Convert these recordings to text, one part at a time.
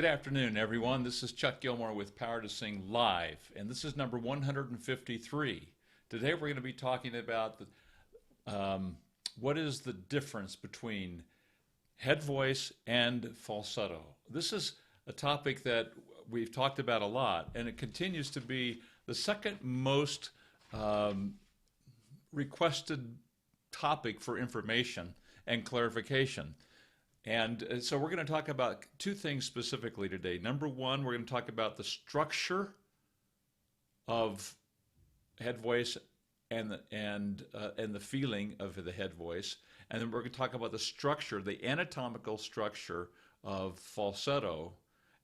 Good afternoon, everyone. This is Chuck Gilmore with Power to Sing Live, and this is number 153. Today we're going to be talking about what is the difference between head voice and falsetto. This is a topic that we've talked about a lot, and it continues to be the second most requested topic for information and clarification. And so we're going to talk about two things specifically today. Number one, we're going to talk about the structure of head voice and the feeling of the head voice. And then we're going to talk about the structure, the anatomical structure of falsetto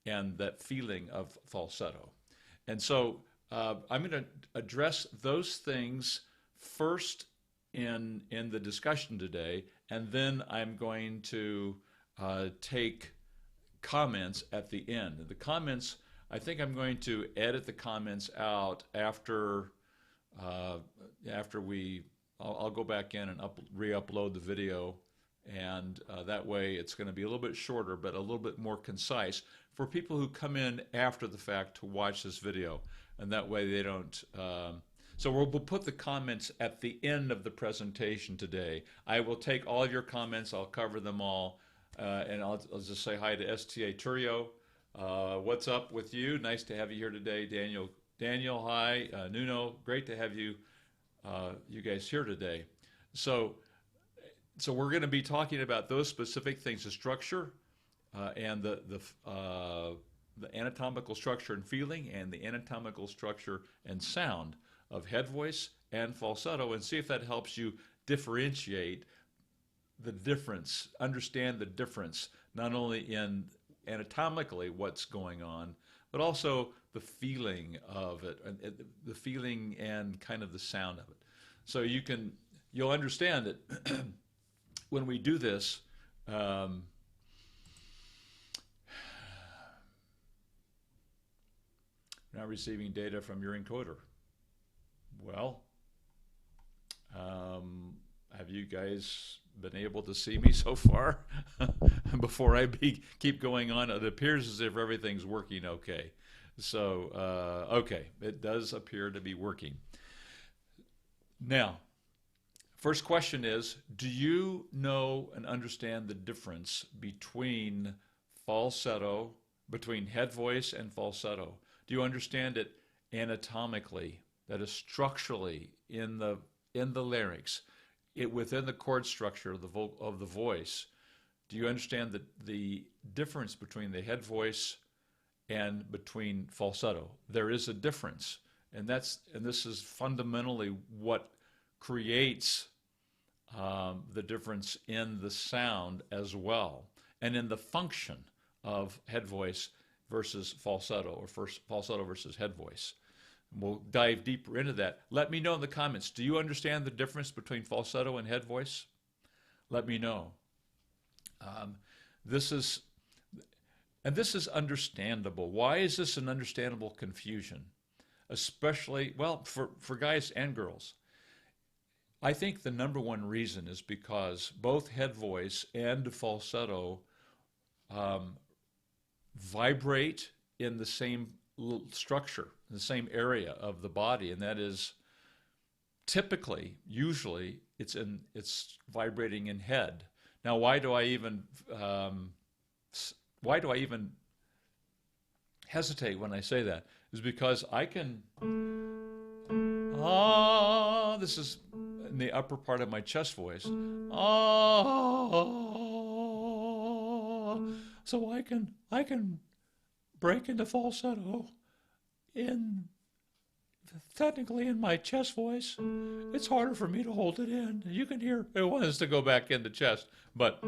and that feeling of falsetto. And so I'm going to address those things first in the discussion today, and then I'm going to take comments at the end. The comments, I think I'm going to edit the comments out after I'll go back in and re-upload the video, and that way it's going to be a little bit shorter but a little bit more concise for people who come in after the fact to watch this video, and that way they don't so we'll put the comments at the end of the presentation today. I will take all of your comments, I'll cover them all, and I'll just say hi to STA Turio. What's up with you? Nice to have you here today. Daniel, hi. Nuno, great to have you you guys here today. So we're going to be talking about those specific things, the structure and the anatomical structure and feeling, and the anatomical structure and sound of head voice and falsetto, and see if that helps you differentiate the difference, understand the difference, not only in anatomically what's going on, but also the feeling of it, and the feeling and kind of the sound of it. So you'll understand that when we do this, now receiving data from your encoder. Well, have you guys been able to see me so far? Before I keep going on, it appears as if everything's working okay. So, okay, it does appear to be working. Now, first question is, do you know and understand the difference between falsetto, between head voice and falsetto? Do you understand it anatomically, that is structurally in the larynx, within the chord structure of the voice? Do you understand the difference between the head voice and between falsetto? There is a difference, and this is fundamentally what creates the difference in the sound as well, and in the function of head voice versus falsetto, or falsetto versus head voice. We'll dive deeper into that. Let me know in the comments. Do you understand the difference between falsetto and head voice? Let me know. This is understandable. Why is this an understandable confusion? Especially, well, for guys and girls. I think the number one reason is because both head voice and falsetto vibrate in the same structure, the same area of the body, and that is usually it's vibrating in head. Now, why do I even hesitate when I say that? Is because I can this is in the upper part of my chest voice, so I can break into falsetto technically in my chest voice. It's harder for me to hold it in. You can hear it wants to go back into chest, but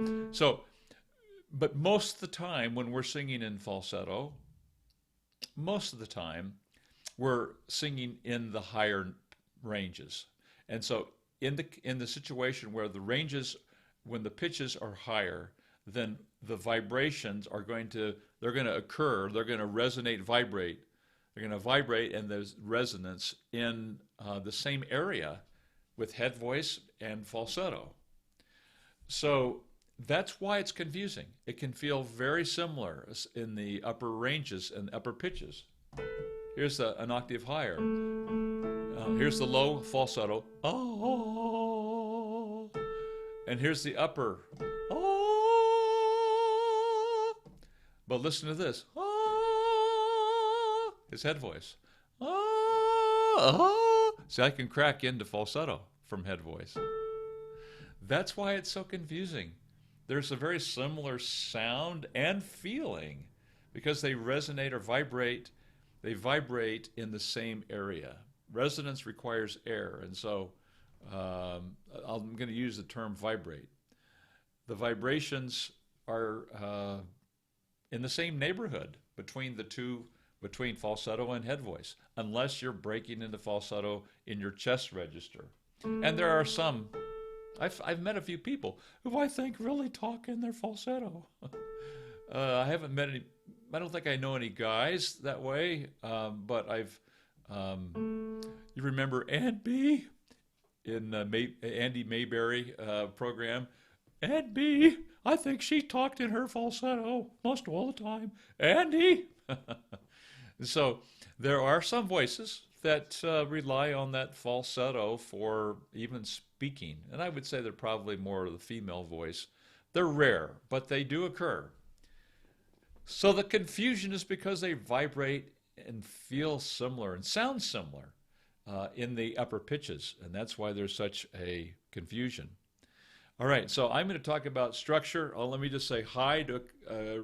most of the time when we're singing in falsetto, most of the time we're singing in the higher ranges. And so in the situation where the ranges, when the pitches are higher, then the vibrations are going to occur, they're going to resonate, vibrate. They're going to vibrate, and there's resonance in the same area with head voice and falsetto. So That's why it's confusing. It can feel very similar in the upper ranges and upper pitches. Here's an octave higher. Here's the low falsetto. Oh. And here's the upper. Oh. But listen to this. Oh. His head voice. Oh. See, I can crack into falsetto from head voice. That's why it's so confusing. There's a very similar sound and feeling because they resonate or vibrate. They vibrate in the same area. Resonance requires air, and so I'm going to use the term vibrate. The vibrations are in the same neighborhood between the two, between falsetto and head voice, unless you're breaking into falsetto in your chest register. And there are some. I've met a few people who I think really talk in their falsetto. I haven't met any. I don't think I know any guys that way. But I've. You remember Aunt B in Andy Mayberry program? Aunt B, I think she talked in her falsetto most all the time. Andy. So there are some voices that rely on that falsetto for even speaking. And I would say they're probably more of the female voice. They're rare, but they do occur. So the confusion is because they vibrate and feel similar and sound similar in the upper pitches. And that's why there's such a confusion. All right, so I'm going to talk about structure. Let me just say hi to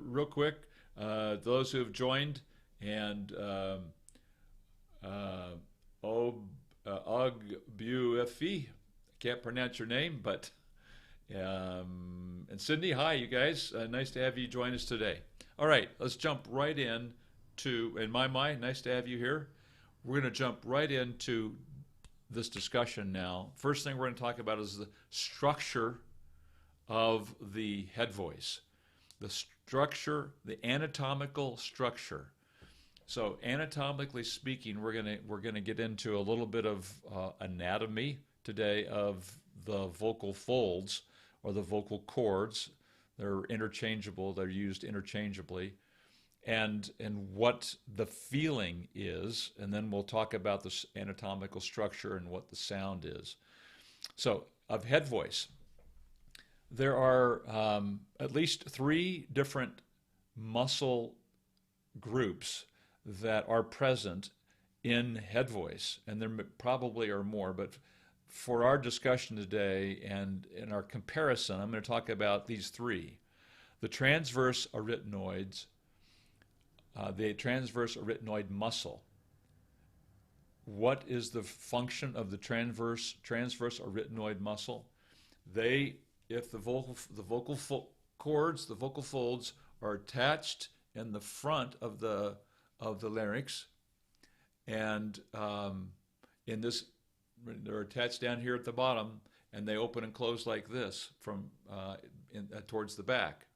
real quick those who have joined. And Ogbuefi, can't pronounce your name, but and Sydney, hi you guys, nice to have you join us today. All right, let's jump right in to, in my mind, nice to have you here. We're going to jump right into this discussion now. First thing we're going to talk about is the structure of the head voice, the structure, the anatomical structure. So anatomically speaking, we're gonna get into a little bit of anatomy today of the vocal folds or the vocal cords. They're interchangeable. They're used interchangeably, and what the feeling is, and then we'll talk about the anatomical structure and what the sound is. So of head voice, there are at least 3 different muscle groups that are present in head voice, and there probably are more, but for our discussion today and in our comparison, I'm going to talk about these 3. The transverse arytenoids, the transverse arytenoid muscle. What is the function of the transverse arytenoid muscle? If the vocal cords, the vocal folds are attached in the front of the larynx, and in this, they're attached down here at the bottom, and they open and close like this from towards the back.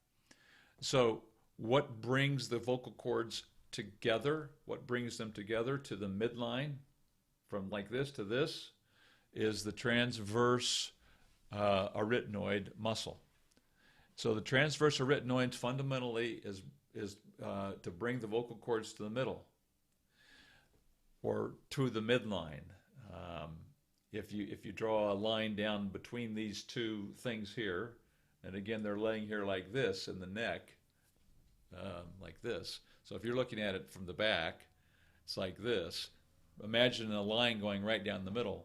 So what brings the vocal cords together, what brings them together to the midline from like this to this, is the transverse arytenoid muscle. So the transverse arytenoid fundamentally is to bring the vocal cords to the middle or to the midline. If you draw a line down between these two things here, and again they're laying here like this in the neck, like this. So if you're looking at it from the back, it's like this. Imagine a line going right down the middle.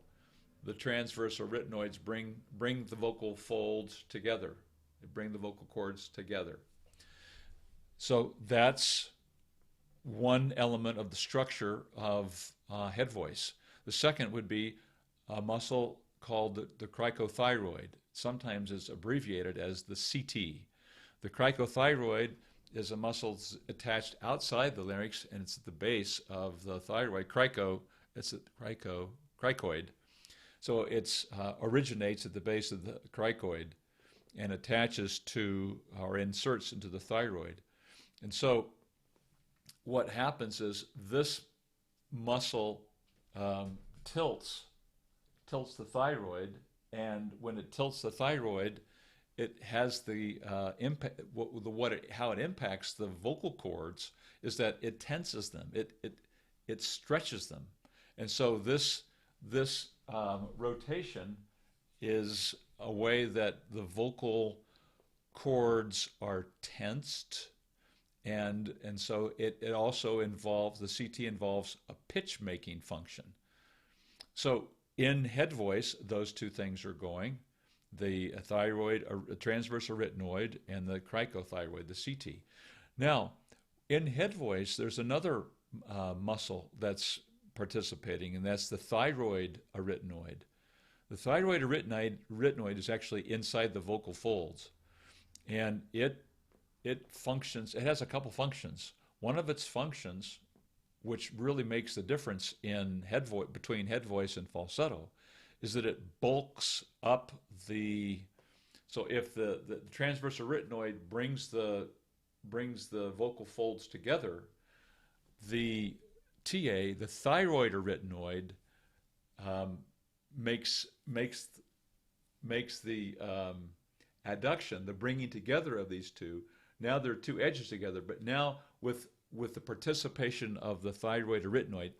The transverse arytenoids bring the vocal folds together. They bring the vocal cords together. So that's one element of the structure of head voice. The second would be a muscle called the cricothyroid. Sometimes it's abbreviated as the CT. The cricothyroid is a muscle that's attached outside the larynx, and it's at the base of the thyroid. It's a cricoid. So it originates at the base of the cricoid and attaches to or inserts into the thyroid. And so what happens is this muscle tilts the thyroid, and when it tilts the thyroid, it has the impact. How it impacts the vocal cords is that it tenses them. It stretches them, and so this rotation is a way that the vocal cords are tensed, and so it also involves, the CT involves a pitch making function. So in head voice, those two things are going, the thyroid, transverse retinoid, and the cricothyroid, the CT. Now, in head voice, there's another muscle that's participating, and that's the thyroid arytenoid. The thyroid arytenoid is actually inside the vocal folds, and it functions. It has a couple functions. One of its functions, which really makes the difference in between head voice and falsetto, is that it bulks up the. So if the transverse arytenoid brings the vocal folds together, the TA, the thyroid arytenoid, makes the adduction, the bringing together of these two. Now there are two edges together, but now with the participation of the thyroid arytenoid,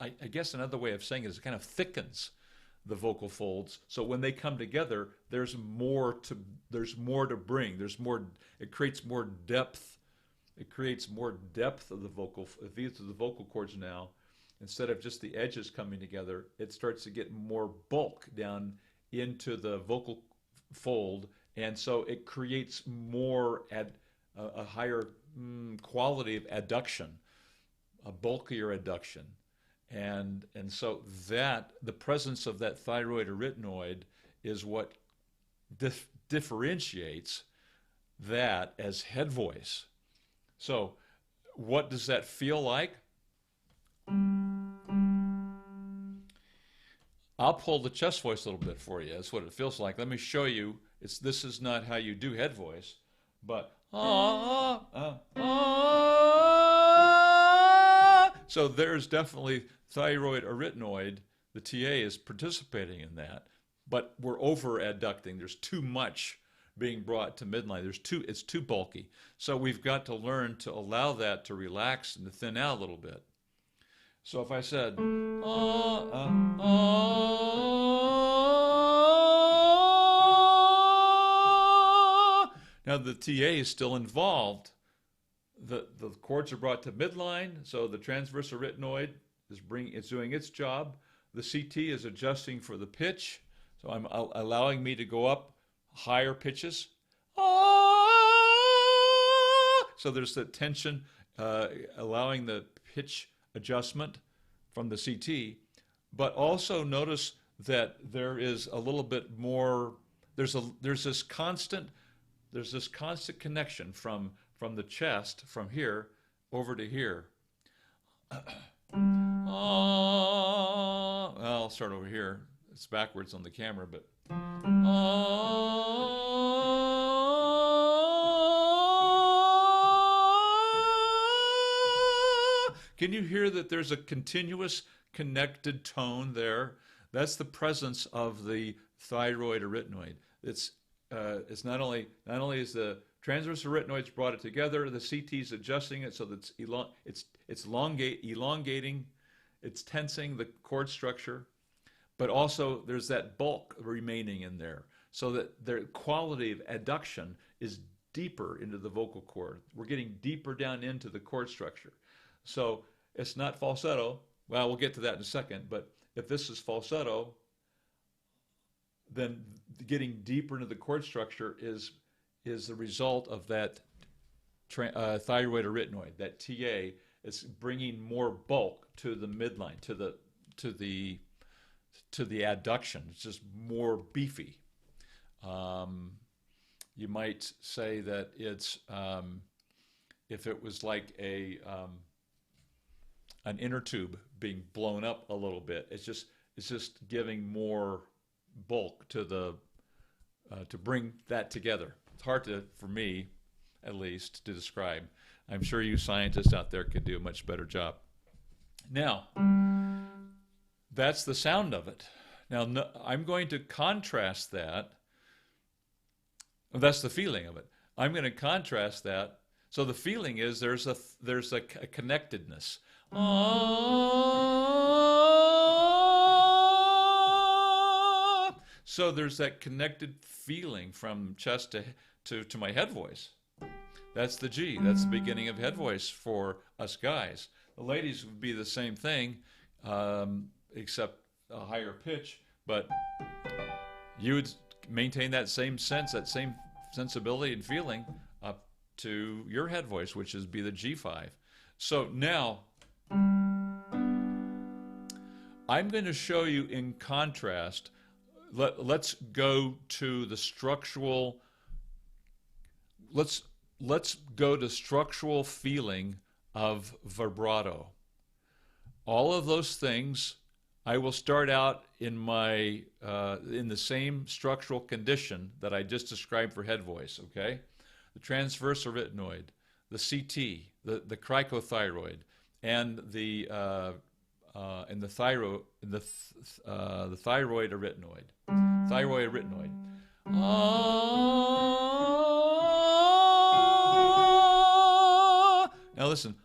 I guess another way of saying it is it kind of thickens the vocal folds. So when they come together, there's more to bring. It creates more depth. It creates more depth of the vocal. If these are the vocal cords now, instead of just the edges coming together, it starts to get more bulk down into the vocal fold, and so it creates more a higher quality of adduction, a bulkier adduction, and so that the presence of that thyroid arytenoid is what differentiates that as head voice. So, what does that feel like? I'll pull the chest voice a little bit for you. That's what it feels like. Let me show you. This is not how you do head voice, but so there's definitely thyroid arytenoid. The TA is participating in that, but we're over adducting. There's too much being brought to midline. It's too bulky. So we've got to learn to allow that to relax and to thin out a little bit. So if I said, now the TA is still involved. The chords are brought to midline, so the transverse arytenoid is doing its job. The CT is adjusting for the pitch, so I'm allowing me to go up higher pitches. So there's the tension, allowing the pitch adjustment from the CT, but also notice that there is a little bit more. There's this constant connection from the chest, from here over to here. I'll start over here. It's backwards on the camera, but can you hear that there's a continuous connected tone there? That's the presence of the thyroid arytenoid. It's not only is the transverse arytenoids brought it together, the CT's adjusting it so that it's elongating, it's tensing the chord structure, but also there's that bulk remaining in there, so that the quality of adduction is deeper into the vocal cord. We're getting deeper down into the chord structure. So it's not falsetto. Well, we'll get to that in a second, but if this is falsetto, then getting deeper into the chord structure is the result of that thyroid arytenoid. That TA is bringing more bulk to the midline, to the adduction. It's just more beefy. You might say that it's if it was like an inner tube being blown up a little bit. It's just giving more bulk to bring that together. It's hard for me, at least, to describe. I'm sure you scientists out there could do a much better job. Now, that's the sound of it. Now, I'm going to contrast that That's the feeling of it. I'm going to contrast that. So the feeling is there's a connectedness. So there's that connected feeling from chest to my head voice. That's the G. That's the beginning of head voice for us guys. The ladies would be the same thing, except a higher pitch, but you would maintain that same sense, that same sensibility and feeling up to your head voice, which is be the G5. So now I'm going to show you in contrast. Let's go to the structural. Let's go to structural feeling of vibrato. All of those things, I will start out in my in the same structural condition that I just described for head voice. Okay, the transverse retinoid, the CT, the cricothyroid, and the thyroid, the thyroid retinoid, thyroid retinoid. Now listen.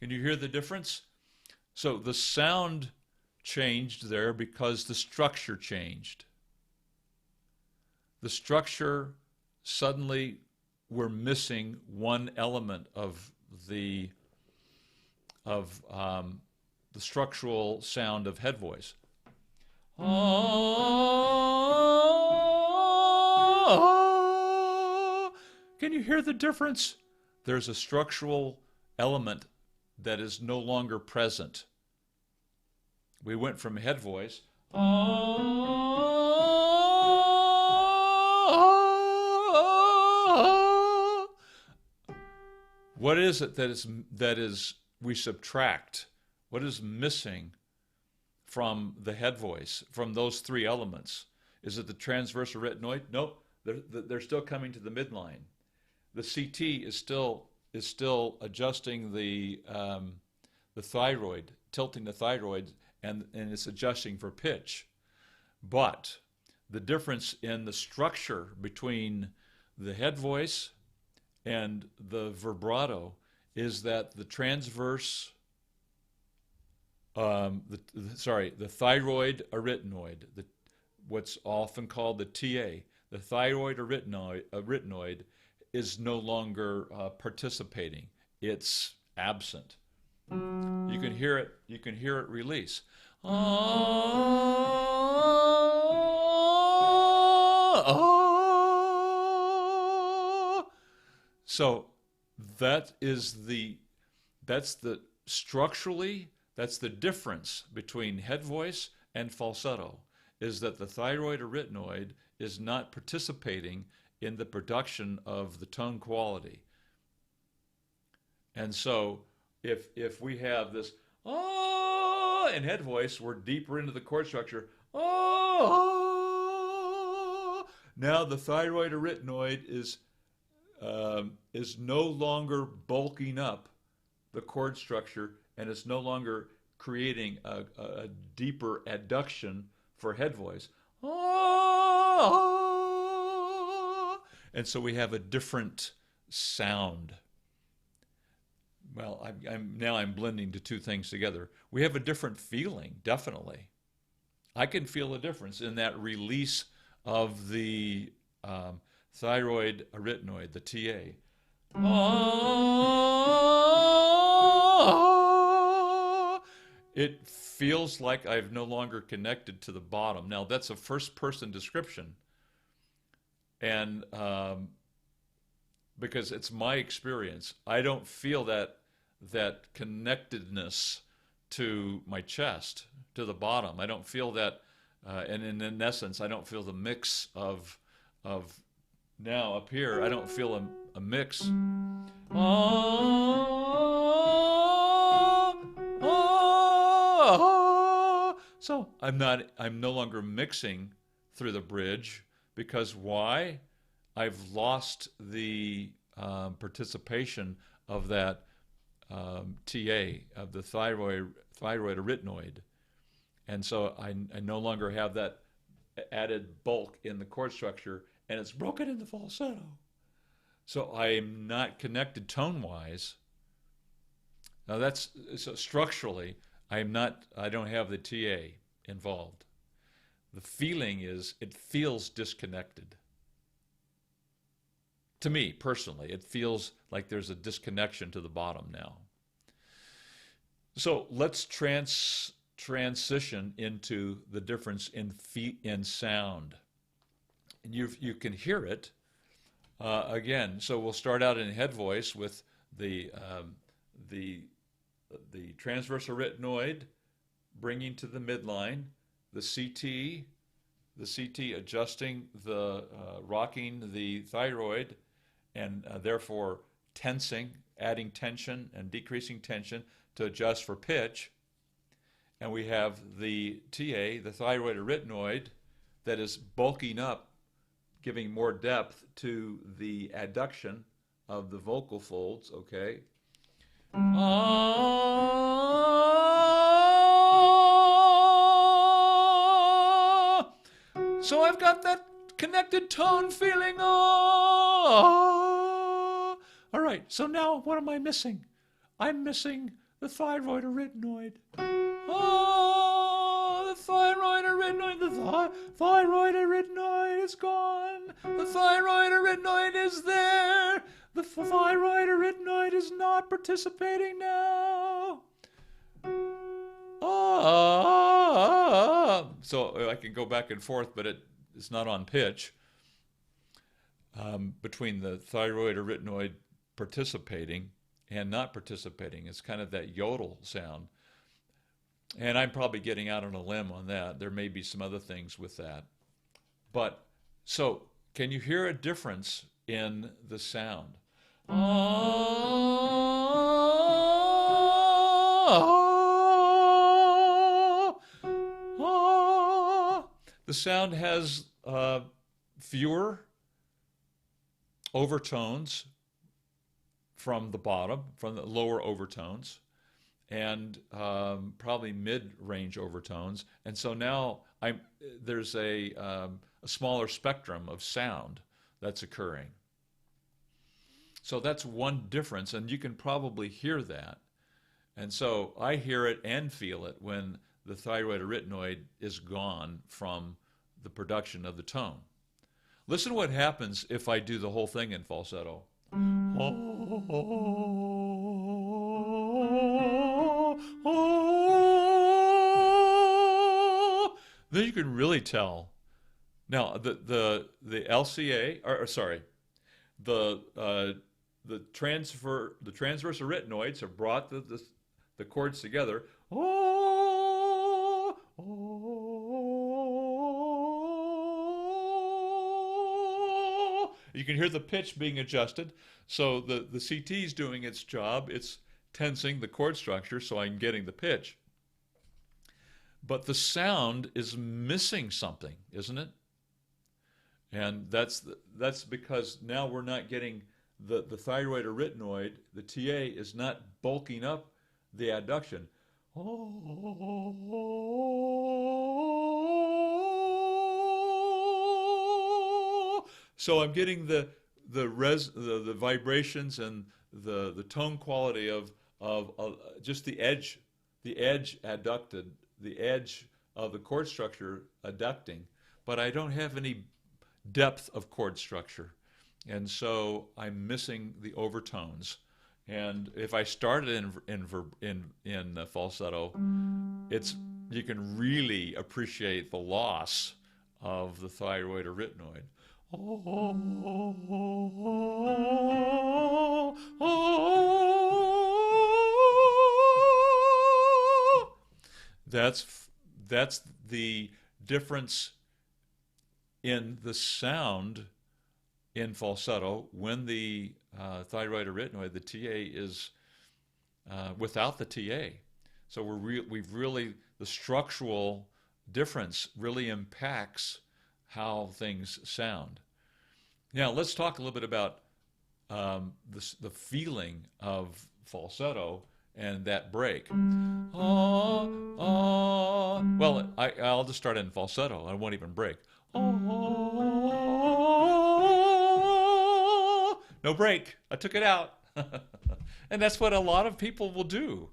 Can you hear the difference? So the sound changed there because the structure changed. The structure, suddenly we're missing one element of the structural sound of head voice. Can you hear the difference? There's a structural element that is no longer present. We went from head voice. What is it that is we subtract? What is missing from the head voice, from those three elements? Is it the transverse retinoid? Nope, they're still coming to the midline. The CT is still adjusting the thyroid, tilting the thyroid, and it's adjusting for pitch. But the difference in the structure between the head voice and the vibrato is that the transverse, the thyroid retinoid, what's often called the TA, the thyroid retinoid is no longer participating. It's absent. You can hear it. You can hear it release. So that's the structurally, that's the difference between head voice and falsetto, is that the thyroid retinoid is not participating in the production of the tone quality. And so if we have this in head voice, we're deeper into the chord structure. Now the thyroid retinoid is no longer bulking up the chord structure, and it's no longer creating a deeper adduction for head voice. And so we have a different sound. Well, I'm blending the two things together. We have a different feeling, definitely. I can feel a difference in that release of the thyroid retinoid, the TA. It feels like I've no longer connected to the bottom. Now, that's a first-person description. And because it's my experience, I don't feel that connectedness to my chest, to the bottom. I don't feel that, and in essence, I don't feel the mix of now up here. I don't feel a mix. So I'm no longer mixing through the bridge. Because why? I've lost the participation of that TA, of the thyroid retinoid. And so I no longer have that added bulk in the chord structure, and it's broken into falsetto. So I'm not connected tone-wise. Now that's so structurally, I don't have the TA involved. The feeling is it feels disconnected. To me personally, it feels like there's a disconnection to the bottom now. So let's transition into the difference in sound. And you can hear it again. So we'll start out in head voice with the transverse retinoid bringing to the midline, the CT adjusting the rocking the thyroid, and therefore tensing, adding tension and decreasing tension to adjust for pitch. And we have the TA, the thyroid retinoid, that is bulking up, giving more depth to the adduction of the vocal folds, okay? So I've got that connected tone feeling. All right, so now what am I missing? I'm missing the thyroid retinoid. The thyroid retinoid, the thyroid retinoid is gone. The thyroid retinoid is there. The thyroid retinoid is not participating now. So I can go back and forth, but it's not on pitch between the thyroid retinoid participating and not participating. It's kind of that yodel sound. And I'm probably getting out on a limb on that. There may be some other things with that. But, so, can you hear a difference in the sound? The sound has fewer overtones from the bottom, from the lower overtones, and probably mid-range overtones. And so now there's a smaller spectrum of sound that's occurring. So that's one difference, and you can probably hear that. And so I hear it and feel it when the thyroid retinoid is gone from the production of the tone. Listen to what happens if I do the whole thing in falsetto. Then you can really tell. Now the LCA, or sorry, the transverse retinoids have brought the chords together. You can hear the pitch being adjusted. So the CT is doing its job. It's tensing the chord structure so I'm getting the pitch. But the sound is missing something, isn't it? And that's because now we're not getting the thyroid retinoid. The TA is not bulking up the adduction. So I'm getting the vibrations and the tone quality of just the edge adducted, the edge of the chord structure adducting, but I don't have any depth of chord structure, and so I'm missing the overtones. And if I started in falsetto, you can really appreciate the loss of the thyroid retinoid. That's the difference in the sound in falsetto when the thyroid retinoid, the TA, is without the TA. So we've really, the structural difference really impacts how things sound. Now let's talk a little bit about the feeling of falsetto and that break. Ah, ah. Well, I'll just start in falsetto. I won't even break. No break. I took it out. And that's what a lot of people will do.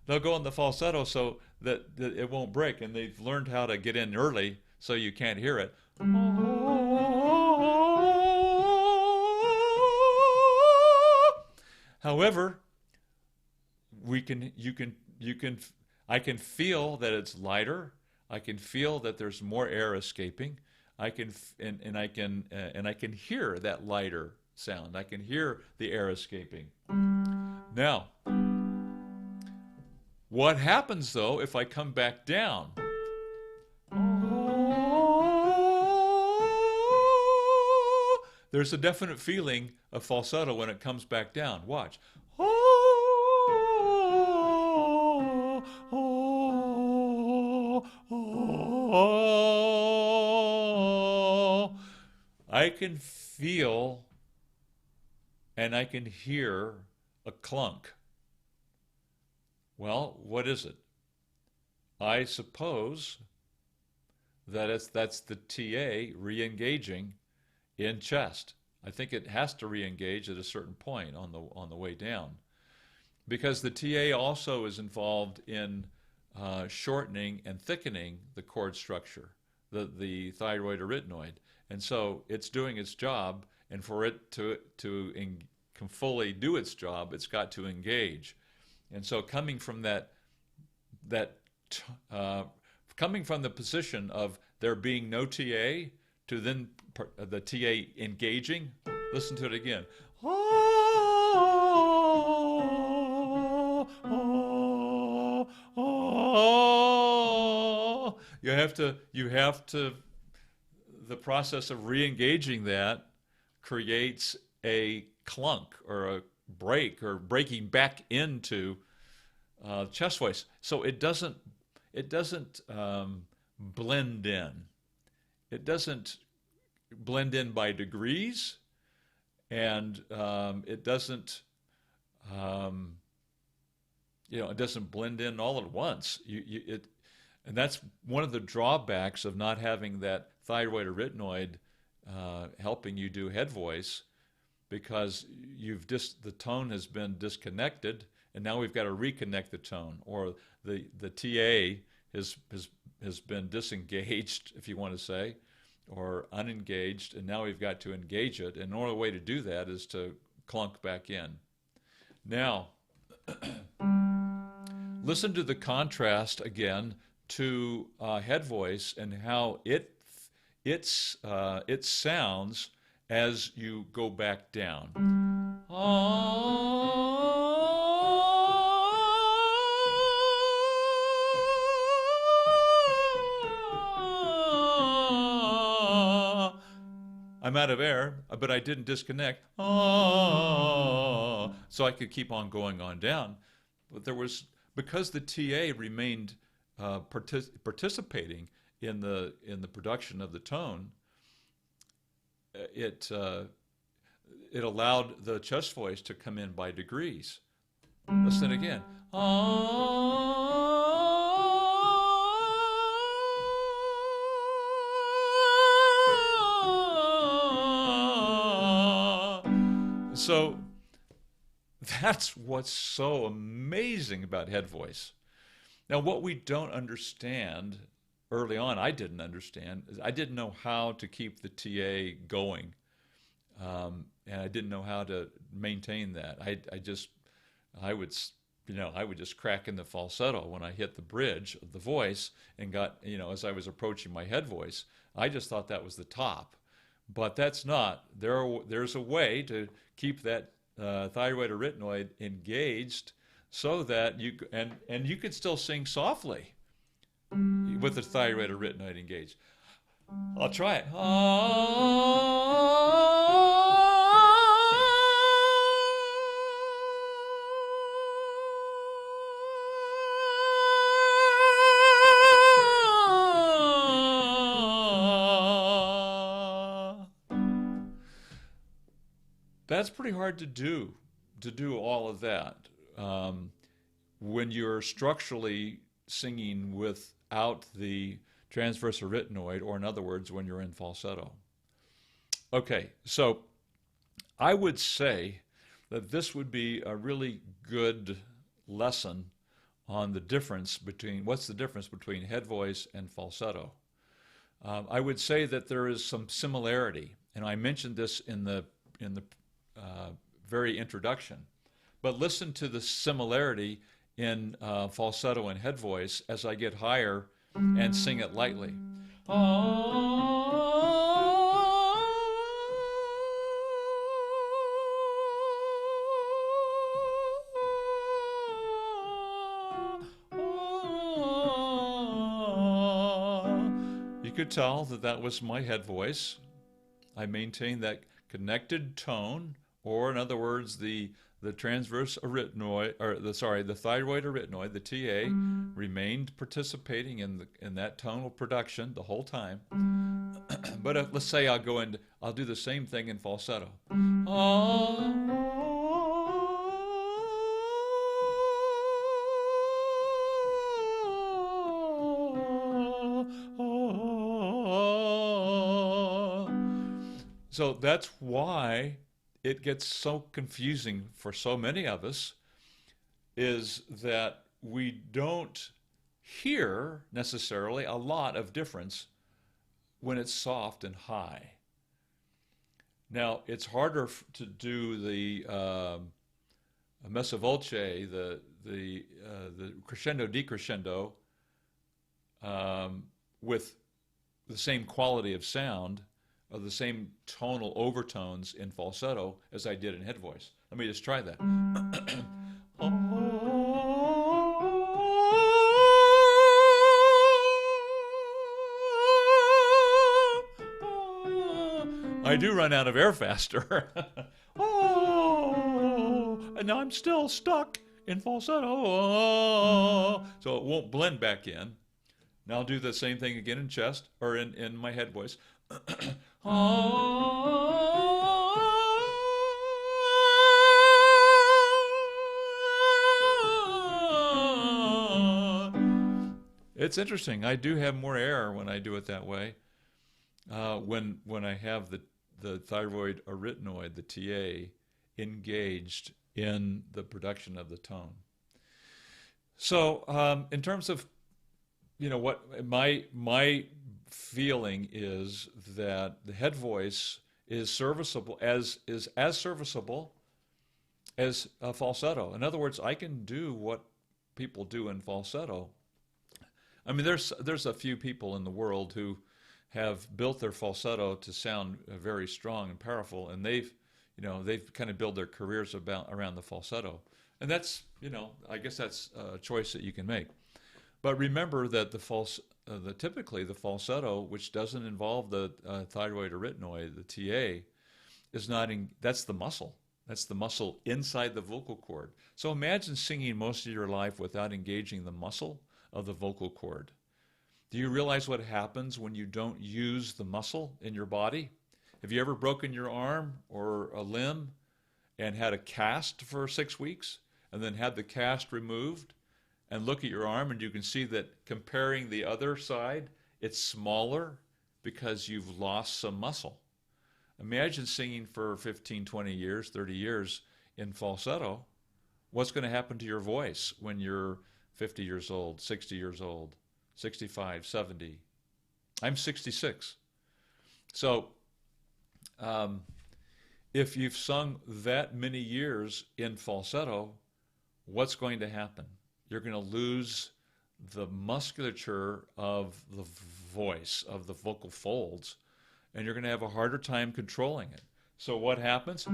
They'll go in the falsetto so that it won't break, and they've learned how to get in early so you can't hear it. However, I can feel that it's lighter. I can feel that there's more air escaping. I can and I can hear that lighter sound. I can hear the air escaping. Now, what happens though if I come back down? There's a definite feeling of falsetto when it comes back down. Watch. I can feel and I can hear a clunk. Well, what is it? I suppose that that's the TA re-engaging in chest. I think it has to re-engage at a certain point on the way down, because the TA also is involved in shortening and thickening the chord structure, the thyroid or retinoid, and so it's doing its job. And for it to can fully do its job, it's got to engage. And so coming from coming from the position of there being no TA to then the TA engaging, listen to it again. You have to, the process of re-engaging that creates a clunk or a break or breaking back into chest voice. So it doesn't blend in. It doesn't blend in by degrees, and it doesn't it doesn't blend in all at once. And that's one of the drawbacks of not having that thyroid or retinoid helping you do head voice, because the tone has been disconnected, and now we've got to reconnect the tone, or the TA has been disengaged, if you want to say, or unengaged, and now we've got to engage it. And the only way to do that is to clunk back in. Now, listen to the contrast again to head voice and how it sounds as you go back down. I'm out of air, but I didn't disconnect. So I could keep on going on down. But because the TA remained participating in the production of the tone, it allowed the chest voice to come in by degrees. Listen again. So that's what's so amazing about head voice. Now, what we don't understand early on, I didn't understand, is I didn't know how to keep the TA going, and I didn't know how to maintain that. I would just crack in the falsetto when I hit the bridge of the voice and got, as I was approaching my head voice, I just thought that was the top. But that's not. There's a way to keep that thyroid or retinoid engaged so that you could still sing softly with the thyroid or retinoid engaged. I'll try it. That's pretty hard to do all of that when you're structurally singing without the transverse or retinoid, or in other words, when you're in falsetto. Okay, so I would say that this would be a really good lesson on the difference between, what's the difference between head voice and falsetto. I would say that there is some similarity, and I mentioned this in the very introduction. But listen to the similarity in falsetto and head voice as I get higher and sing it lightly. You could tell that that was my head voice. I maintained that connected tone, or in other words, the transverse arytenoid, or the thyroid arytenoid, the TA, remained participating in that tonal production the whole time. But let's say I'll do the same thing in falsetto. So that's why it gets so confusing for so many of us, is that we don't hear necessarily a lot of difference when it's soft and high. Now, it's harder to do the messa voce, the crescendo decrescendo, with the same quality of sound, or the same tonal overtones in falsetto as I did in head voice. Let me just try that. I do run out of air faster. And now I'm still stuck in falsetto. So it won't blend back in. Now I'll do the same thing again in chest, or in my head voice. It's interesting. I do have more air when I do it that way. When I have the thyroid arytenoid, the TA, engaged in the production of the tone. So in terms of, what my feeling is, that the head voice is serviceable, is as serviceable as a falsetto. In other words, I can do what people do in falsetto. I mean, there's a few people in the world who have built their falsetto to sound very strong and powerful, and they've kind of built their careers around the falsetto. And that's, I guess that's a choice that you can make. But remember that typically the falsetto, which doesn't involve the thyroid arytenoid, the TA, that's the muscle. That's the muscle inside the vocal cord. So imagine singing most of your life without engaging the muscle of the vocal cord. Do you realize what happens when you don't use the muscle in your body? Have you ever broken your arm or a limb and had a cast for 6 weeks and then had the cast removed? And look at your arm, and you can see that comparing the other side, it's smaller because you've lost some muscle. Imagine singing for 15, 20 years, 30 years in falsetto. What's going to happen to your voice when you're 50 years old, 60 years old, 65, 70? I'm 66. So if you've sung that many years in falsetto, what's going to happen? You're going to lose the musculature of the voice, of the vocal folds, and you're going to have a harder time controlling it. So what happens?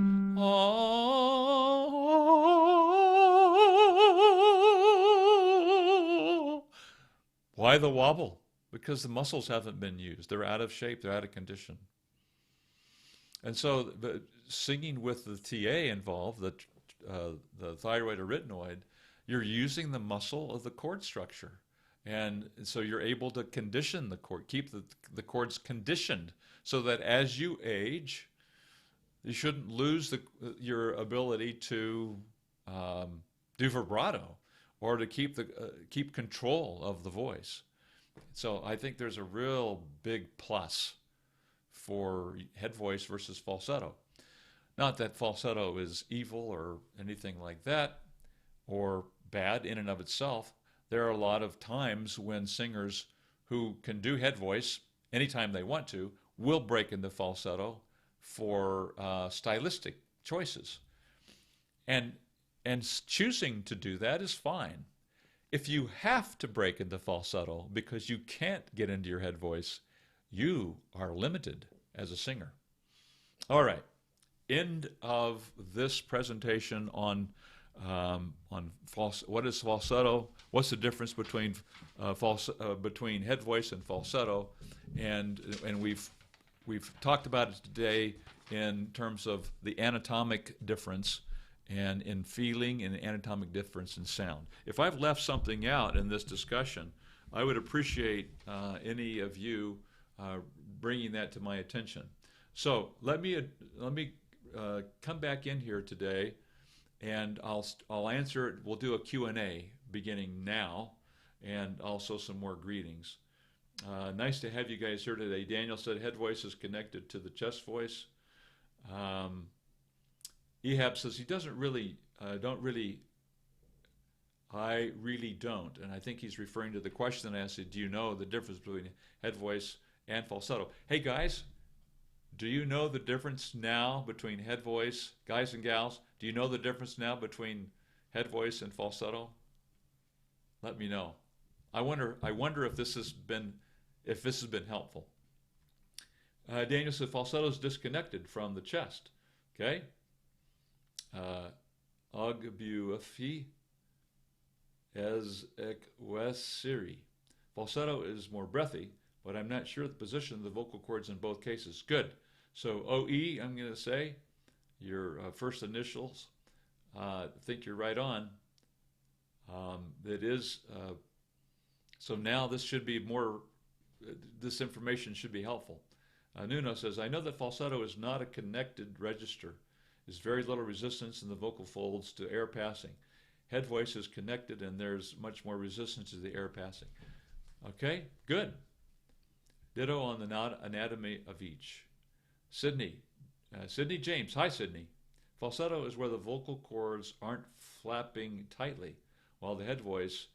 Why the wobble? Because the muscles haven't been used. They're out of shape. They're out of condition. And so singing with the TA involved, the thyroid arytenoid, you're using the muscle of the cord structure. And so you're able to condition the cord, keep the cords conditioned, so that as you age, you shouldn't lose your ability to do vibrato or to keep control of the voice. So I think there's a real big plus for head voice versus falsetto. Not that falsetto is evil or anything like that, or bad in and of itself. There are a lot of times when singers who can do head voice anytime they want to will break into falsetto for stylistic choices. And choosing to do that is fine. If you have to break into falsetto because you can't get into your head voice, you are limited as a singer. All right. End of this presentation on what is falsetto, what's the difference between between head voice and falsetto, and we've talked about it today in terms of the anatomic difference and in feeling and anatomic difference in sound. If I've left something out in this discussion, I would appreciate any of you bringing that to my attention. So let me come back in here today, and I'll answer it. We'll do a Q&A beginning now, and also some more greetings. Nice to have you guys here today. Daniel said head voice is connected to the chest voice. Ehab says he doesn't really, I really don't. And I think he's referring to the question I asked, do you know the difference between head voice and falsetto? Hey guys, do you know the difference now between head voice, guys and gals? Do you know the difference now between head voice and falsetto? Let me know. I wonder if this has been helpful. Daniel said falsetto is disconnected from the chest. Okay. Ogbuafi as ekwesiri. Falsetto is more breathy, but I'm not sure the position of the vocal cords in both cases. Good. So OE, I'm going to say, your first initials, I think you're right on. It is, so now this should be more, this information should be helpful. Nuno says, I know that falsetto is not a connected register. There's very little resistance in the vocal folds to air passing. Head voice is connected and there's much more resistance to the air passing. Okay, good. Ditto on the anatomy of each. Sydney James, hi Sydney. Falsetto is where the vocal cords aren't flapping tightly, while the head voice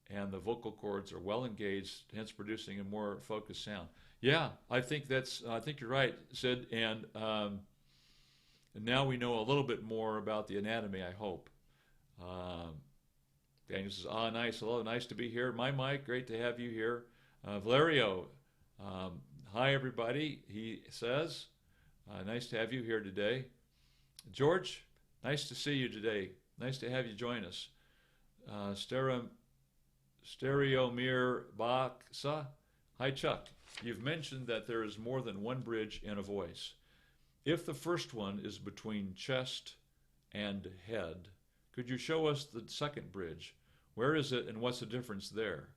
and the vocal cords are well engaged, hence producing a more focused sound. Yeah, I think you're right, Sid, and now we know a little bit more about the anatomy, I hope. Daniel says, nice, hello, nice to be here. My Mike, great to have you here. Valerio, hi everybody, he says. Nice to have you here today. George, nice to see you today. Nice to have you join us. Stereomir Baksa, hi Chuck. You've mentioned that there is more than one bridge in a voice. If the first one is between chest and head, could you show us the second bridge? Where is it and what's the difference there?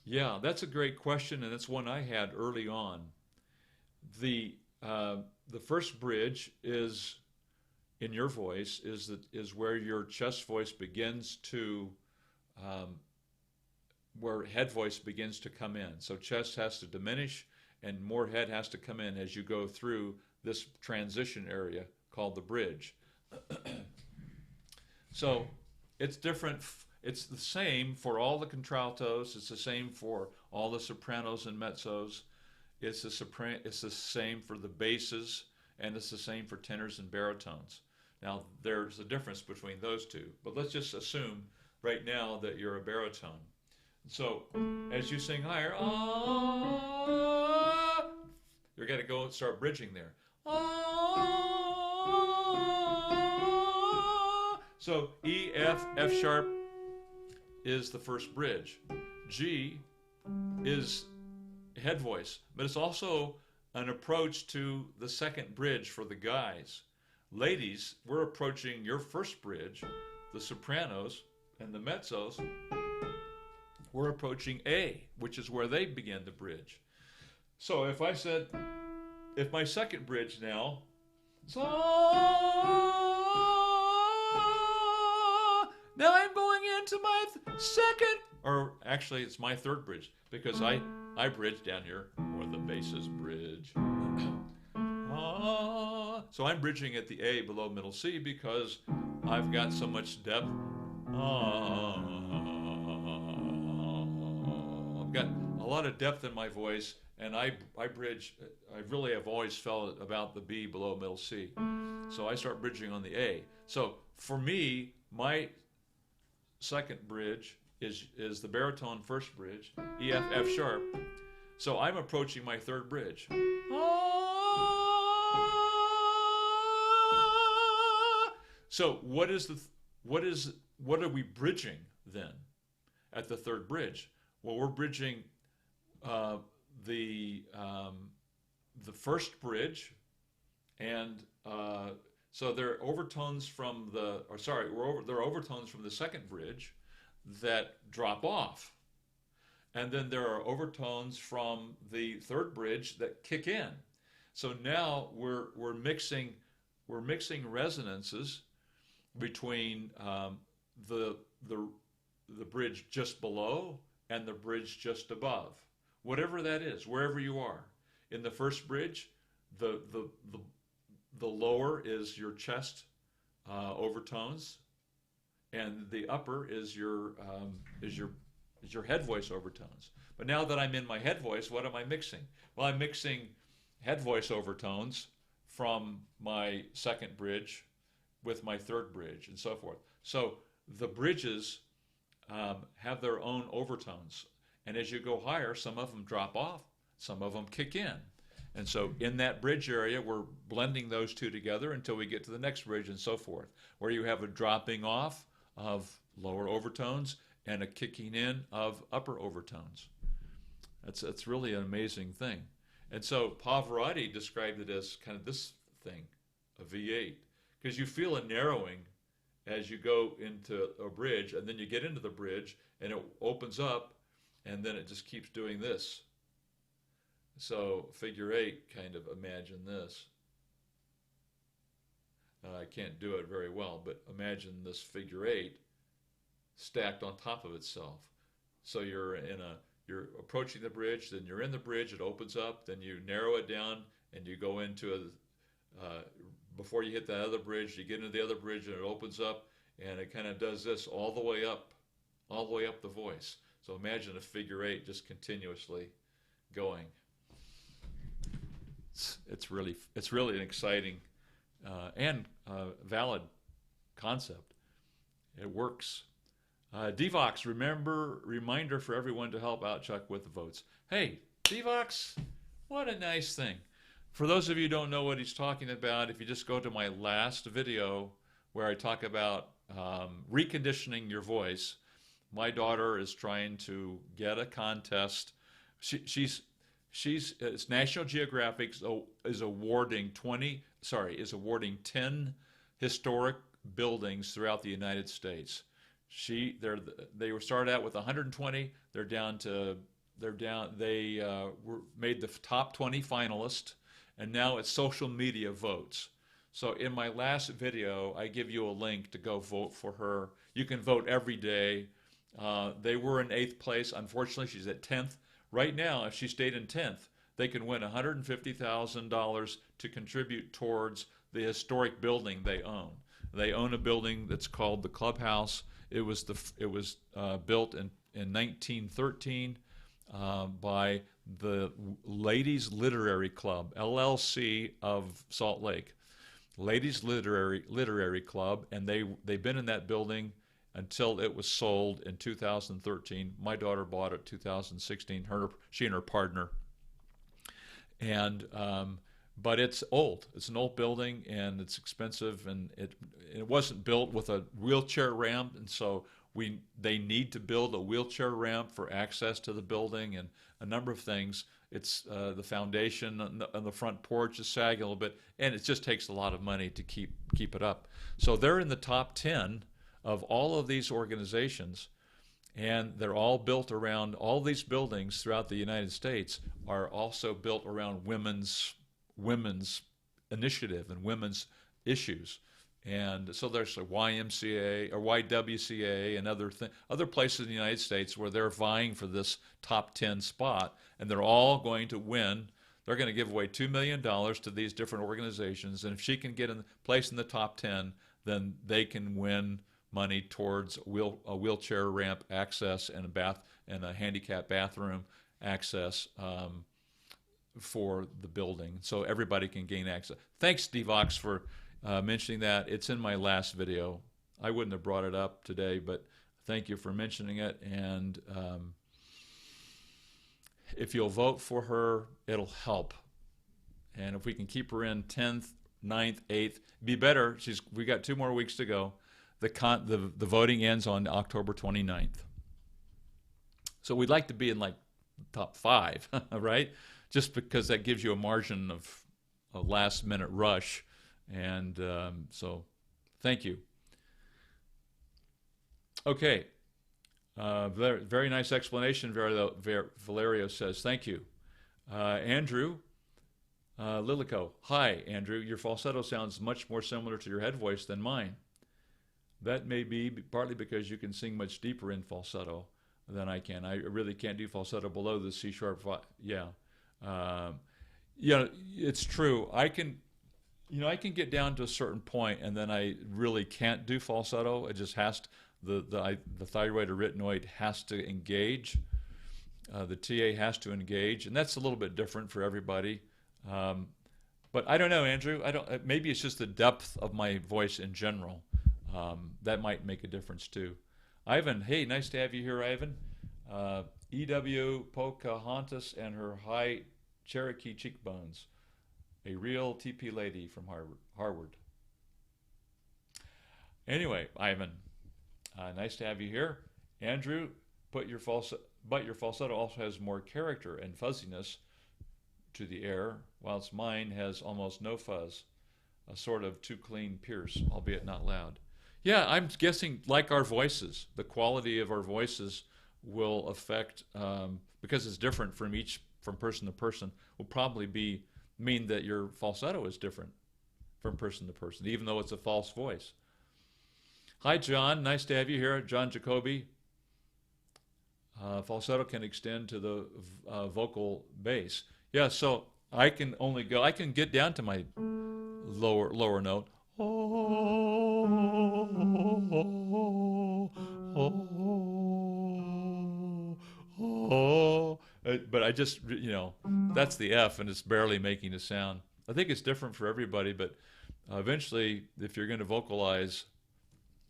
Yeah, that's a great question, and that's one I had early on. The first bridge is in your voice is where your chest voice begins to where head voice begins to come in. So chest has to diminish and more head has to come in as you go through this transition area called the bridge. So it's different. It's the same for all the contraltos. It's the same for all the sopranos and mezzos. It's the same for the basses, and it's the same for tenors and baritones. Now, there's a difference between those two, but let's just assume right now that you're a baritone. So, as you sing higher, you're going to go and start bridging there. So, E, F, F sharp is the first bridge. G is head voice, but it's also an approach to the second bridge for the guys. Ladies, we're approaching your first bridge. The sopranos and the mezzos, we're approaching A, which is where they begin the bridge. So if I said, if my second bridge now, now I'm going into my second, or actually it's my third bridge, because I bridge down here where the basses bridge. So I'm bridging at the A below middle C because I've got so much depth. I've got a lot of depth in my voice, and I bridge. I really have always felt about the B below middle C. So I start bridging on the A. So for me, my second bridge is the baritone first bridge, E, F, F sharp. So I'm approaching my third bridge. So what are we bridging then at the third bridge? Well, we're bridging the first bridge, and so there are overtones from there are overtones from the second bridge that drop off, and then there are overtones from the third bridge that kick in. So now we're mixing resonances between the bridge just below and the bridge just above, whatever that is, wherever you are. In the first bridge, the lower is your chest overtones, and the upper is your head voice overtones. But now that I'm in my head voice, what am I mixing? Well, I'm mixing head voice overtones from my second bridge with my third bridge, and so forth. So the bridges have their own overtones, and as you go higher, some of them drop off, some of them kick in. And so in that bridge area, we're blending those two together until we get to the next bridge, and so forth, where you have a dropping off of lower overtones and a kicking in of upper overtones. That's really an amazing thing. And so Pavarotti described it as kind of this thing, a V8, because you feel a narrowing as you go into a bridge, and then you get into the bridge, and it opens up, and then it just keeps doing this. So figure eight, kind of imagine this. I can't do it very well, but imagine this figure eight stacked on top of itself. So you're approaching the bridge, then you're in the bridge, it opens up, then you narrow it down, and you go into before you hit that other bridge, you get into the other bridge, and it opens up, and it kind of does this all the way up the voice. So imagine a figure eight just continuously going. It's really an exciting and valid concept. It works. Devox, reminder for everyone to help out Chuck with the votes. Hey, Devox, what a nice thing. For those of you who don't know what he's talking about, if you just go to my last video where I talk about reconditioning your voice, my daughter is trying to get a contest. It's National Geographic is awarding 10 historic buildings throughout the United States. They were started out with 120. They were made the top 20 finalists, and now it's social media votes. So in my last video, I give you a link to go vote for her. You can vote every day. They were in 8th place. Unfortunately, she's at 10th. Right now, if she stayed in 10th, they can win $150,000 to contribute towards the historic building they own. They own a building that's called the Clubhouse. It was built in 1913 by the Ladies Literary Club, LLC of Salt Lake. Ladies Literary Club, and they've been in that building until it was sold in 2013. My daughter bought it 2016. She and her partner. And but it's old. It's an old building, and it's expensive, and it wasn't built with a wheelchair ramp, and so they need to build a wheelchair ramp for access to the building and a number of things. It's the foundation on the front porch is sagging a little bit, and it just takes a lot of money to keep it up. So they're in the top 10 of all of these organizations, and they're all built around, all these buildings throughout the United States are also built around women's initiative and women's issues. And so there's a YMCA or YWCA and other places in the United States where they're vying for this top 10 spot, and they're all going to win. They're going to give away $2 million to these different organizations, and if she can get in place in the top 10, then they can win money towards a wheelchair ramp access and a handicap bathroom access for the building, so everybody can gain access. Thanks, Devox, for mentioning that. It's in my last video. I wouldn't have brought it up today, but thank you for mentioning it. And if you'll vote for her, it'll help. And if we can keep her in 10th, 9th, 8th, be better. We got 2 more weeks to go. The voting ends on October 29th. So we'd like to be in like top 5, right? Just because that gives you a margin of a last minute rush. And so thank you. Okay. Very, very nice explanation, Valerio says. Thank you. Andrew Lillico. Hi, Andrew. Your falsetto sounds much more similar to your head voice than mine. That may be partly because you can sing much deeper in falsetto than I can. I really can't do falsetto below the C sharp. Yeah. It's true. I can get down to a certain point, and then I really can't do falsetto. It just has to, the thyroid or retinoid has to engage. The TA has to engage, and that's a little bit different for everybody. But I don't know, Andrew. Maybe it's just the depth of my voice in general. That might make a difference too. Ivan, hey, nice to have you here, Ivan. E.W. Pocahontas and her high Cherokee cheekbones. A real TP lady from Harvard. Anyway, Ivan, nice to have you here. Andrew, but your falsetto also has more character and fuzziness to the air, whilst mine has almost no fuzz, a sort of too clean pierce, albeit not loud. Yeah, I'm guessing like our voices, the quality of our voices will affect, because it's different from person to person, will probably mean that your falsetto is different from person to person, even though it's a false voice. Hi, John. Nice to have you here. John Jacobi. Falsetto can extend to the vocal bass. Yeah, so I can get down to my lower note. But I just, that's the F, and it's barely making a sound. I think it's different for everybody, but eventually, if you're going to vocalize,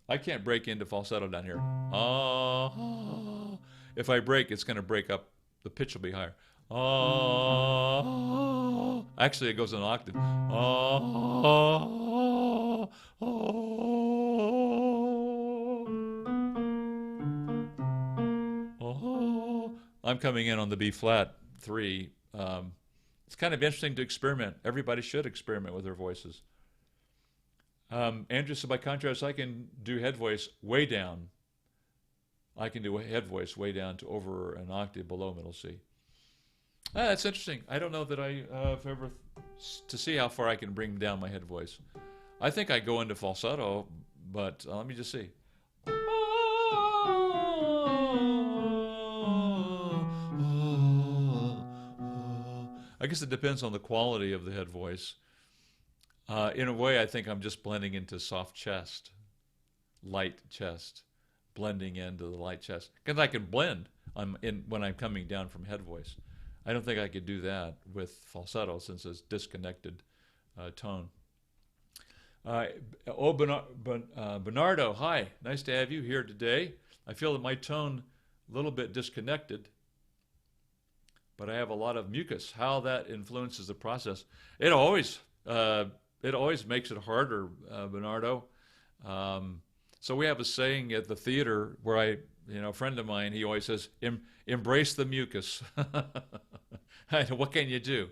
I can't break into falsetto down here. If I break, it's going to break up. The pitch will be higher. Actually, it goes an octave. I'm coming in on the B flat 3. It's kind of interesting to experiment. Everybody should experiment with their voices. Andrew, so by contrast, I can do head voice way down. I can do a head voice way down to over an octave below middle C. That's interesting. I don't know that I have ever to see how far I can bring down my head voice. I think I go into falsetto, but let me just see. I guess it depends on the quality of the head voice. In a way, I think I'm just blending into soft chest, light chest, blending into the light chest. Because I can blend when I'm coming down from head voice. I don't think I could do that with falsetto since it's disconnected tone. Bernardo, hi. Nice to have you here today. I feel that my tone a little bit disconnected, but I have a lot of mucus. How that influences the process? It always makes it harder, Bernardo. So we have a saying at the theater where a friend of mine, he always says, embrace the mucus. What can you do?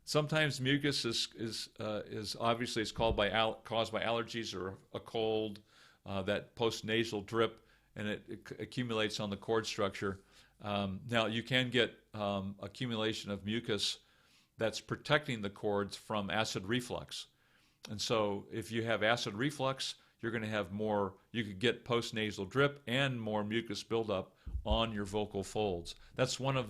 Sometimes mucus is obviously it's caused by allergies or a cold, that post-nasal drip, and it accumulates on the cord structure. Now you can get accumulation of mucus that's protecting the cords from acid reflux. And so if you have acid reflux, you're going to have more, you could get postnasal drip and more mucus buildup on your vocal folds. That's um,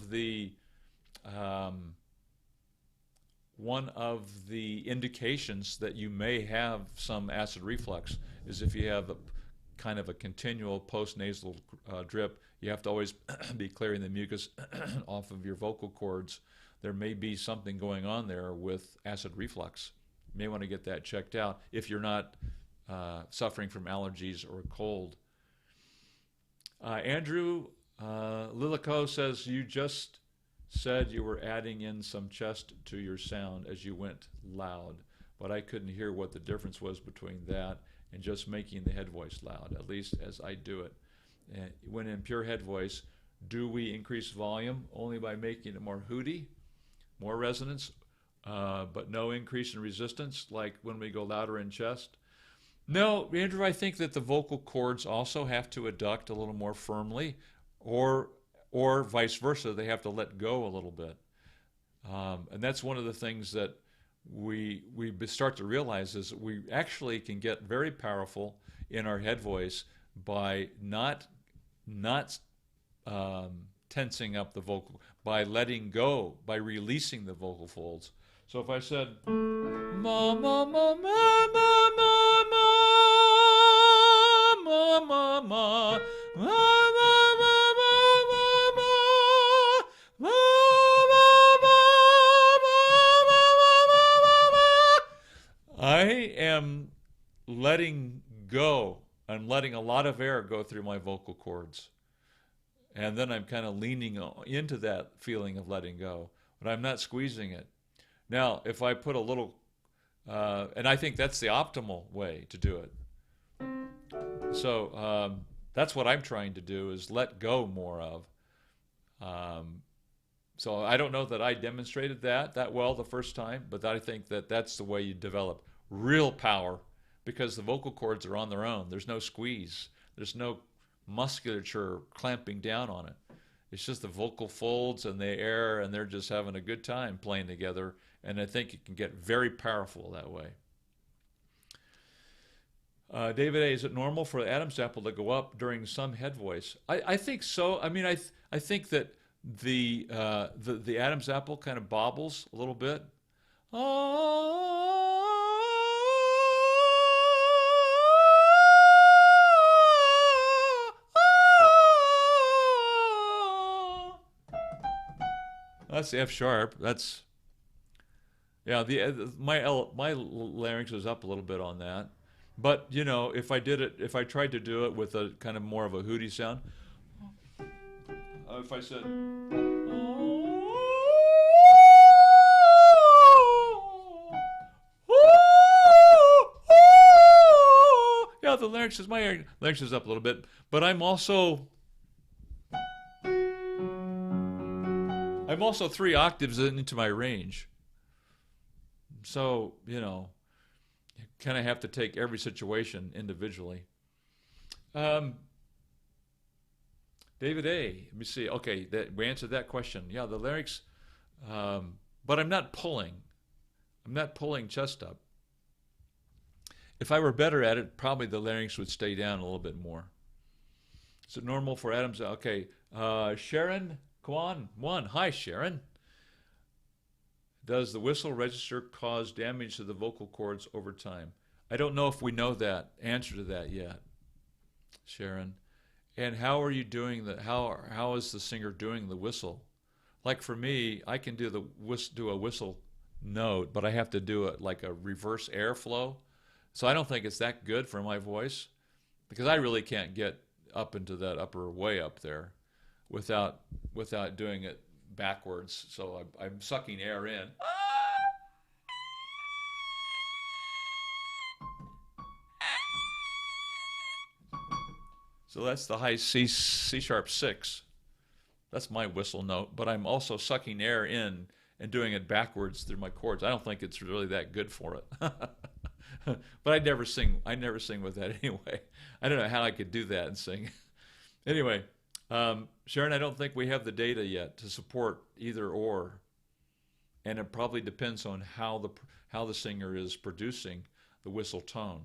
one of the indications that you may have some acid reflux is if you have a kind of a continual postnasal drip. You have to always be clearing the mucus off of your vocal cords. There may be something going on there with acid reflux. You may want to get that checked out if you're not suffering from allergies or a cold. Andrew Lillico says, you just said you were adding in some chest to your sound as you went loud, but I couldn't hear what the difference was between that and just making the head voice loud, at least as I do it. And when in pure head voice, do we increase volume only by making it more hooty, more resonance, but no increase in resistance, like when we go louder in chest? No, Andrew, I think that the vocal cords also have to adduct a little more firmly, or vice versa, they have to let go a little bit. And that's one of the things that we start to realize is that we actually can get very powerful in our head voice by not tensing up the vocal, by letting go, by releasing the vocal folds. So if I said, ma, ma, ma, ma, ma, ma, ma, ma, ma, ma, I am letting go. I'm letting a lot of air go through my vocal cords. And then I'm kind of leaning into that feeling of letting go, but I'm not squeezing it. Now, if I put a little, and I think that's the optimal way to do it. So that's what I'm trying to do, is let go more of. So I don't know that I demonstrated that well the first time, but I think that that's the way you develop real power, because the vocal cords are on their own. There's no squeeze. There's no musculature clamping down on it. It's just the vocal folds and the air, and they're just having a good time playing together. And I think it can get very powerful that way. David A., is it normal for the Adam's apple to go up during some head voice? I think so. I mean, I think that the Adam's apple kind of bobbles a little bit. That's the F sharp. That's, yeah. My larynx is up a little bit on that, but you know, if I tried to do it with a kind of more of a hooty sound, if I said, yeah, the larynx is, my larynx is up a little bit, but I'm also 3 octaves into my range. So, you know, you kind of have to take every situation individually. David A., let me see. Okay, we answered that question. Yeah, the larynx, but I'm not pulling. I'm not pulling chest up. If I were better at it, probably the larynx would stay down a little bit more. Is it normal for Adams? Okay, Sharon Kwan 1. Hi, Sharon. Does the whistle register cause damage to the vocal cords over time? I don't know if we know that answer to that yet, Sharon. And how are you doing that? How is the singer doing the whistle? Like for me, I can do a whistle note, but I have to do it like a reverse airflow. So I don't think it's that good for my voice, because I really can't get up into that upper way up there without doing it backwards. So I'm sucking air in. So that's the high C sharp 6. That's my whistle note, but I'm also sucking air in and doing it backwards through my chords. I don't think it's really that good for it. But I never sing with that anyway. I don't know how I could do that and sing. Anyway, Sharon, I don't think we have the data yet to support either or, and it probably depends on how the singer is producing. the whistle tone.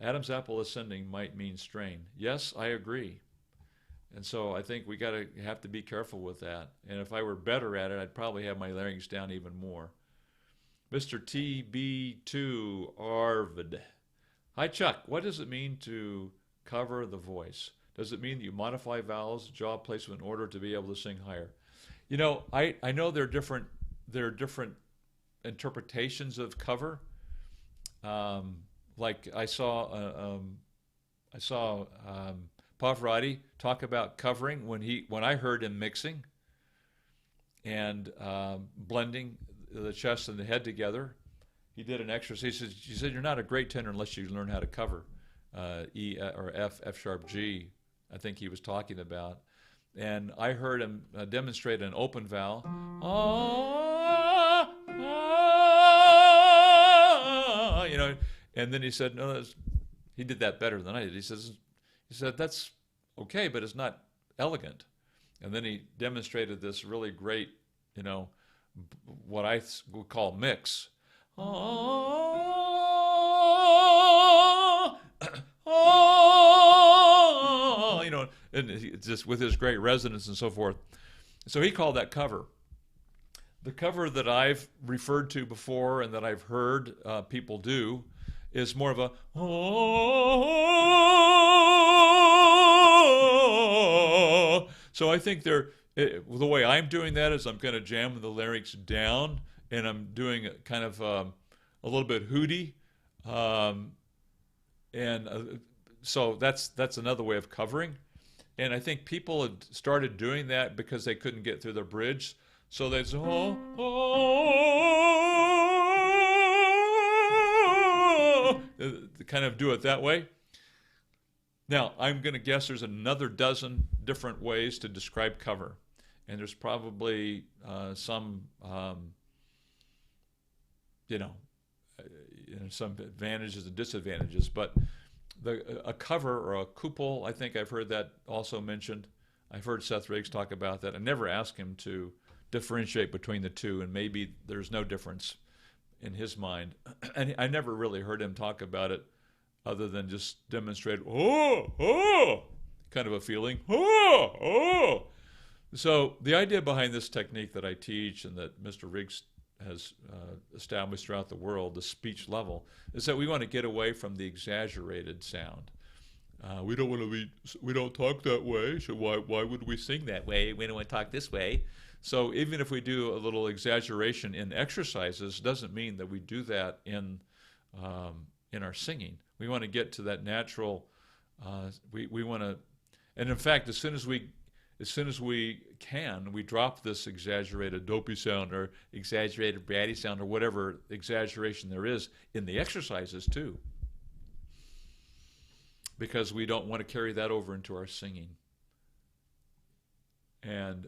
Adam's apple ascending might mean strain. Yes, I agree. And so I think we have to be careful with that. And if I were better at it, I'd probably have my larynx down even more. Mr. TB2 Arvid. Hi, Chuck. What does it mean to cover the voice? Does it mean that you modify vowels, jaw placement in order to be able to sing higher? You know, I know there are different interpretations of cover. Like I saw Pavarotti talk about covering when I heard him mixing and blending the chest and the head together. He did an exercise. He said you're not a great tenor unless you learn how to cover E or F sharp G. I think he was talking about, and I heard him demonstrate an open vowel. You know, and then he said, no, he did that better than I did. He said that's okay, but it's not elegant. And then he demonstrated this really great, you know, what I would call mix. You know, and just with his great resonance and so forth. So he called that cover. The cover that I've referred to before and that I've heard people do is more of a So I think the way I'm doing that is I'm kind of jamming the larynx down, and I'm doing kind of a little bit hooty, so that's another way of covering. And I think people had started doing that because they couldn't get through the bridge, so they'd say, kind of do it that way. Now, I'm going to guess there's another dozen different ways to describe cover. And there's probably some advantages and disadvantages. But a cover or a couple, I think I've heard that also mentioned. I've heard Seth Riggs talk about that. I never asked him to differentiate between the two, and maybe there's no difference in his mind. And I never really heard him talk about it other than just demonstrate, kind of a feeling, So the idea behind this technique that I teach and that Mr. Riggs has established throughout the world, the speech level, is that we want to get away from the exaggerated sound. We don't talk that way, so why would we sing that way? We don't want to talk this way. So even if we do a little exaggeration in exercises, doesn't mean that we do that in our singing. We want to get to that natural. We want to, and in fact, as soon as we can, we drop this exaggerated dopey sound or exaggerated bratty sound or whatever exaggeration there is in the exercises too, because we don't want to carry that over into our singing. And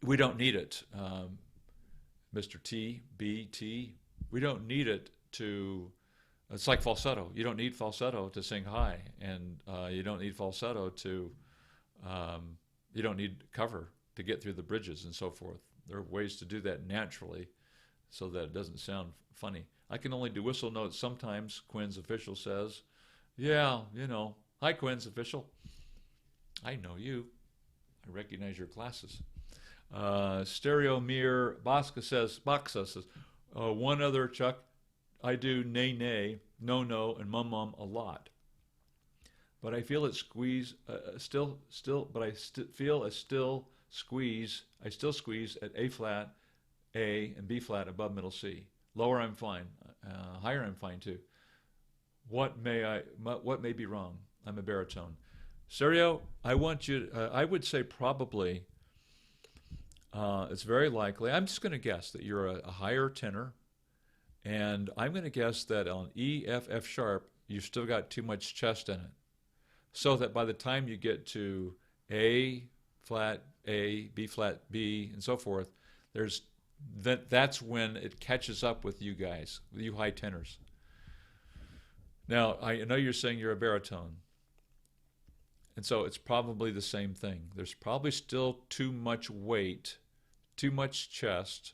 we don't need it, Mr. T, B, T. We don't need it to. It's like falsetto. You don't need falsetto to sing high, and you don't need falsetto to. You don't need cover to get through the bridges and so forth. There are ways to do that naturally, so that it doesn't sound funny. I can only do whistle notes sometimes. Quinn's official says, "Yeah, you know, hi Quinn's official. I know you. I recognize your classes." Stereo Mir Baxa says, one other, Chuck. I do nay nay, no no, and mum mum a lot, but I feel it squeeze still, but I feel a still squeeze. I still squeeze at A flat, A, and B flat above middle C. Lower I'm fine, higher I'm fine too. What may be wrong? I'm a baritone. Stereo, I want you. I would say probably. It's very likely. I'm just going to guess that you're a higher tenor. And I'm going to guess that on E, F, F sharp, you've still got too much chest in it. So that by the time you get to A flat, A, B flat, B, and so forth, that's when it catches up with you guys, with you high tenors. Now, I know you're saying you're a baritone. And so it's probably the same thing. There's probably still too much weight, too much chest